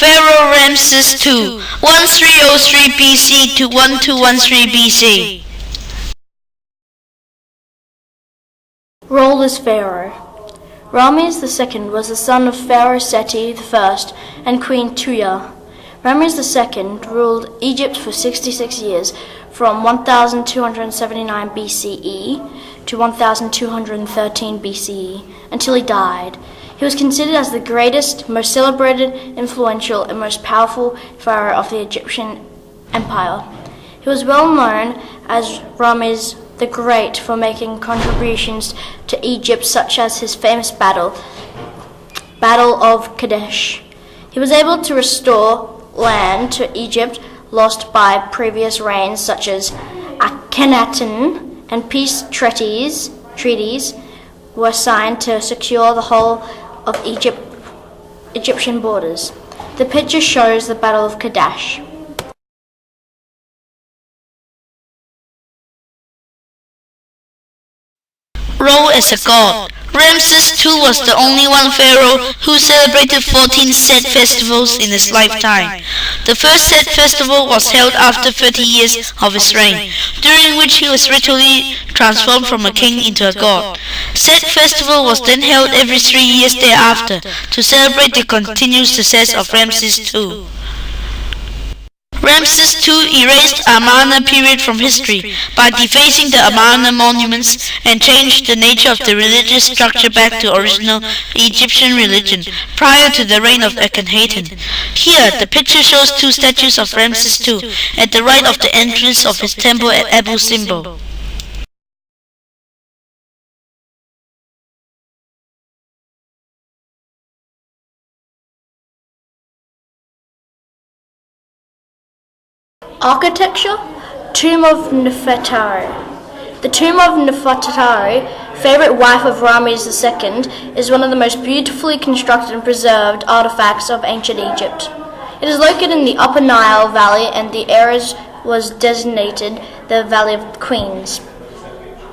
Pharaoh Ramses II, 1303 BC to 1213 BC. Role as Pharaoh. Ramses II was the son of Pharaoh Seti I and Queen Tuya. Ramses II ruled Egypt for 66 years, from 1279 BCE to 1213 BCE, until he died. He was considered as the greatest, most celebrated, influential, and most powerful pharaoh of the Egyptian Empire. He was well known as Ramses the Great for making contributions to Egypt, such as his famous Battle of Kadesh. He was able to restore land to Egypt lost by previous reigns, such as Akhenaten, and peace treaties were signed to secure the whole of Egyptian borders. The picture shows the Battle of Kadesh. Role as a god. Ramses II was the only one pharaoh who celebrated 14 Set festivals in his lifetime. The first Set festival was held after 30 years of his reign, during which he was ritually transformed from a king into a god. Set festival was then held every 3 years thereafter to celebrate the continued success of Ramses II. Ramses II erased Amarna period from history by defacing the Amarna monuments and changed the nature of the religious structure back to original Egyptian religion prior to the reign of Akhenaten. Here, the picture shows two statues of Ramses II at the right of the entrance of his temple at Abu Simbel. Architecture. Tomb of Nefertari. The tomb of Nefertari, favorite wife of Ramses II, is one of the most beautifully constructed and preserved artifacts of ancient Egypt. It is located in the Upper Nile Valley, and the area was designated the Valley of the Queens.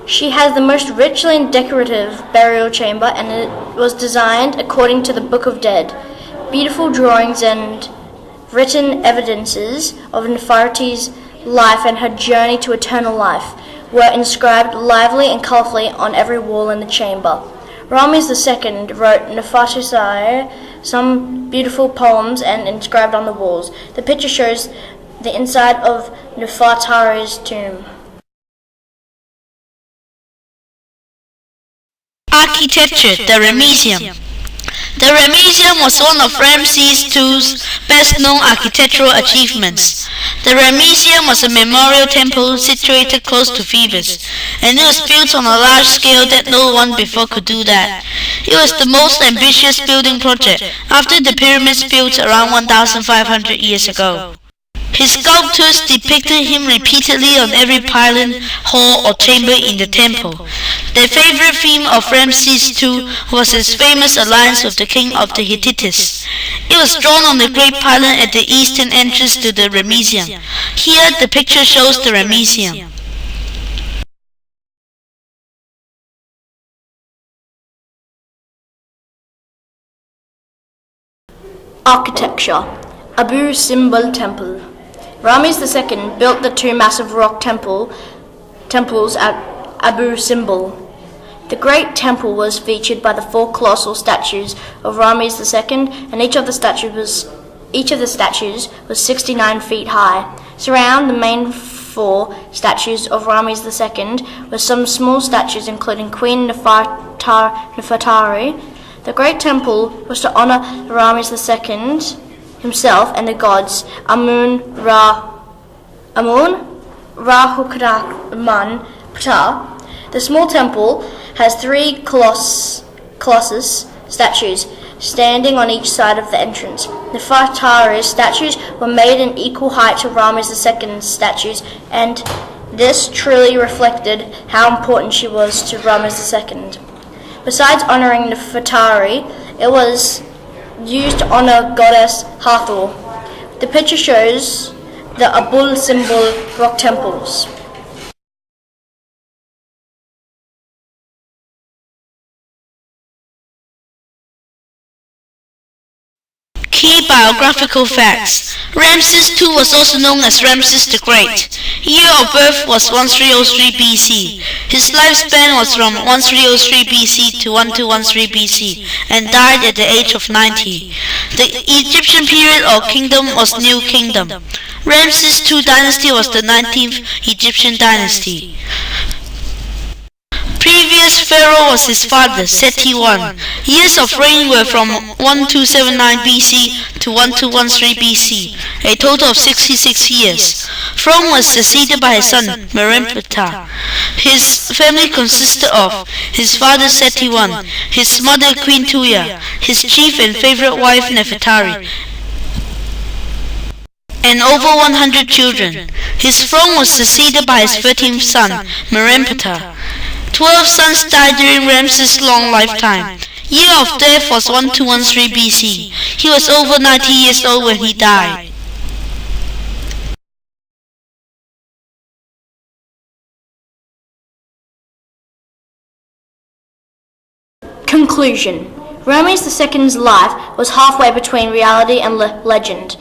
She has the most richly and decorative burial chamber, and it was designed according to the Book of Dead. Beautiful drawings and written evidences of Nefertiti's life and her journey to eternal life were inscribed lively and colorfully on every wall in the chamber. Ramses II wrote Nefertiti some beautiful poems and inscribed on the walls. The picture shows the inside of Nefertari's tomb. Architecture. The Ramesseum. The Ramesseum was one of Ramses II's best-known architectural achievements. The Ramesseum was a memorial temple situated close to Phoebus, and it was built on a large scale that no one before could do that. It was the most ambitious building project after the pyramids built around 1,500 years ago. His sculptors depicted him repeatedly on every pylon, hall, or chamber in the temple. Their favorite theme of Ramses II was his famous alliance with the king of the Hittites. It was drawn on the great pylon at the eastern entrance to the Ramesseum. Here, the picture shows the Ramesseum. Architecture. Abu Simbel Temple. Ramses II built the two massive rock temples at Abu Simbel. The great temple was featured by the four colossal statues of Ramses II, and each of the statues was 69 feet high. Surround the main four statues of Ramses II were some small statues, including Queen Nefertari. The great temple was to honor Ramses II himself and the gods Amun, Ra-Hukman, Ptah. The small temple has three colossus statues standing on each side of the entrance. Nefertari's statues were made in equal height to Ramses II's statues, and this truly reflected how important she was to Ramses II. Besides honoring Nefertari, it was used to honor goddess Hathor. The picture shows the Abu Simbel rock temples. Key biographical facts. Ramses II was also known as Ramses the Great. Year of birth was 1303 BC. His lifespan was from 1303 BC to 1213 BC and died at the age of 90. The Egyptian period or kingdom was New Kingdom. Ramses II dynasty was the 19th Egyptian dynasty. Previous pharaoh was his father, Seti I. Years of reign were from 1279 BC to 1213 BC, a total of 66 years. Throne was succeeded by his son, Merenptah. His family consisted of his father Seti I, his mother Queen Tuya, his chief and favorite wife Nefertari, and over 100 children. His throne was succeeded by his 13th son, Merenptah. 12 sons died during Ramses' long lifetime. Year of death was 1213 BC. He was over 90 years old when he died. Conclusion. Ramses II's life was halfway between reality and legend.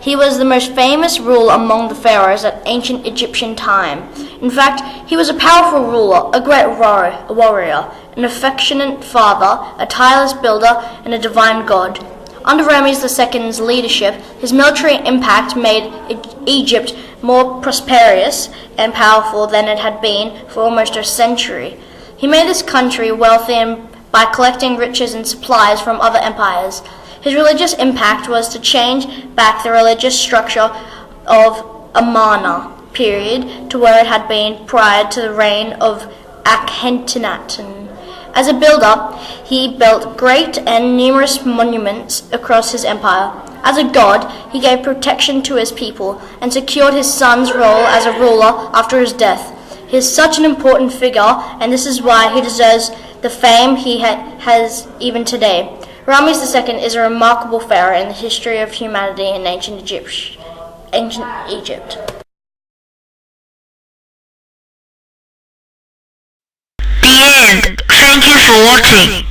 He was the most famous ruler among the pharaohs at ancient Egyptian time. In fact, he was a powerful ruler, a great warrior, an affectionate father, a tireless builder, and a divine god. Under Ramses II's leadership, his military impact made Egypt more prosperous and powerful than it had been for almost a century. He made this country wealthy by collecting riches and supplies from other empires. His religious impact was to change back the religious structure of Amarna period to where it had been prior to the reign of Akhenaten. As a builder, he built great and numerous monuments across his empire. As a god, he gave protection to his people and secured his son's role as a ruler after his death. He is such an important figure, and this is why he deserves the fame he has even today. Ramses II is a remarkable pharaoh in the history of humanity in ancient Egypt. The end. Thank you for watching.